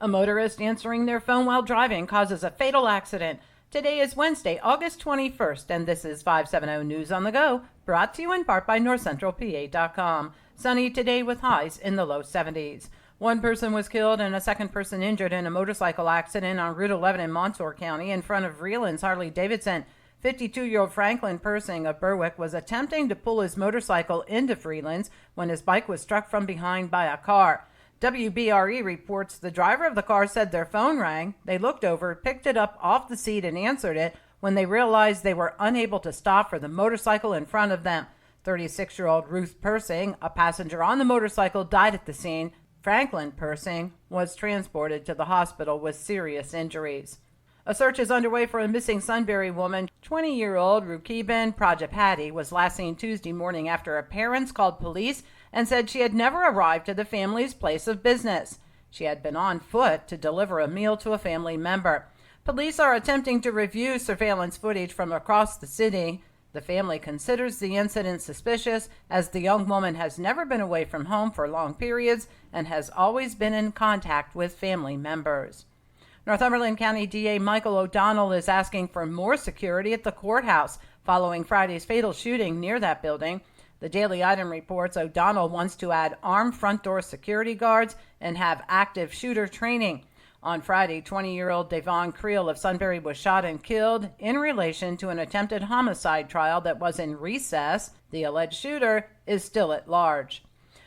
A motorist answering their phone while driving causes a fatal accident. Today is Wednesday, August 21st, and this is 570 News on the Go, brought to you in part by NorthCentralPA.com. Sunny today with highs in the low 70s. One person was killed and a second person injured in a motorcycle accident on Route 11 in Montour County in front of Reeland's Harley-Davidson. 52-year-old Franklin Persing of Berwick was attempting to pull his motorcycle into Freeland's when his bike was struck from behind by a car. WBRE reports the driver of the car said their phone rang. They looked over, picked it up off the seat, and answered it when they realized they were unable to stop for the motorcycle in front of them. 36-year-old Ruth Persing, a passenger on the motorcycle, died at the scene. Franklin Persing was transported to the hospital with serious injuries. A search is underway for a missing Sunberry woman. 20-year-old Rukiban Prajapati was last seen Tuesday morning after her parents called police and said she had never arrived to the family's place of business. She had been on foot to deliver a meal to a family member. Police are attempting to review surveillance footage from across the city. The family considers the incident suspicious, as the young woman has never been away from home for long periods and has always been in contact with family members. Northumberland County DA Michael O'Donnell is asking for more security at the courthouse following Friday's fatal shooting near that building. The Daily Item reports O'Donnell wants to add armed front door security guards and have active shooter training. On Friday, 20-year-old Devon Creel of Sunberry was shot and killed in relation to an attempted homicide trial that was in recess. The alleged shooter is still at large.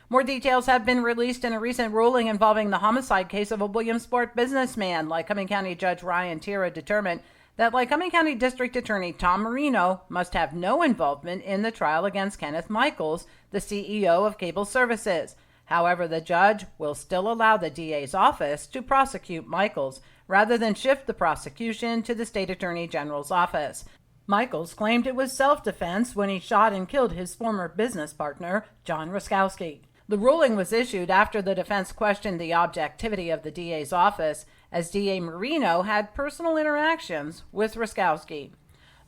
More details have been released in a recent ruling involving the homicide case of a Williamsport businessman. Lycoming County Judge Ryan Tira determined that Lycoming County District Attorney Tom Marino must have no involvement in the trial against Kenneth Michaels, the CEO of Cable Services. However, the judge will still allow the DA's office to prosecute Michaels, rather than shift the prosecution to the State Attorney General's office. Michaels claimed it was self-defense when he shot and killed his former business partner, John Ruskowski. The ruling was issued after the defense questioned the objectivity of the DA's office, as DA Marino had personal interactions with Ruskowski.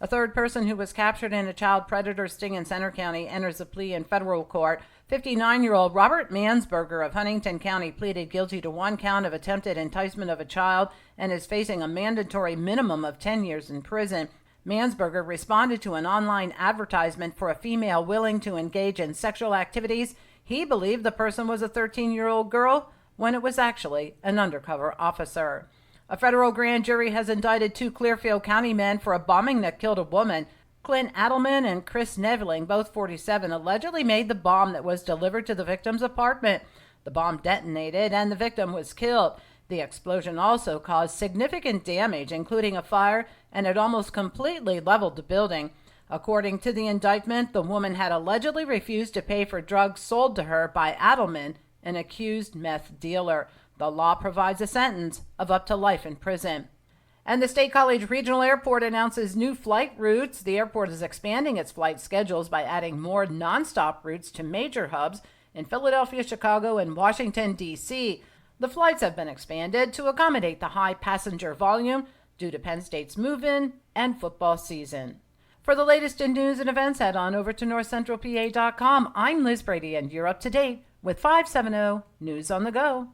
A third person who was captured in a child predator sting in Center County enters a plea in federal court. 59-year-old Robert Mansberger of Huntington County pleaded guilty to one count of attempted enticement of a child and is facing a mandatory minimum of 10 years in prison. Mansberger responded to an online advertisement for a female willing to engage in sexual activities. He believed the person was a 13-year-old girl when it was actually an undercover officer. A federal grand jury has indicted two Clearfield County men for a bombing that killed a woman. Clint Adelman and Chris Neveling, both 47, allegedly made the bomb that was delivered to the victim's apartment. The bomb detonated and the victim was killed. The explosion also caused significant damage, including a fire, and it almost completely leveled the building. According to the indictment, the woman had allegedly refused to pay for drugs sold to her by Adelman, an accused meth dealer. The law provides a sentence of up to life in prison. And the State College Regional Airport announces new flight routes. The airport is expanding its flight schedules by adding more nonstop routes to major hubs in Philadelphia, Chicago, and Washington, D.C. The flights have been expanded to accommodate the high passenger volume due to Penn State's move-in and football season. For the latest in news and events, head on over to NorthCentralPA.com. I'm Liz Brady, and you're up to date with 570 News on the Go.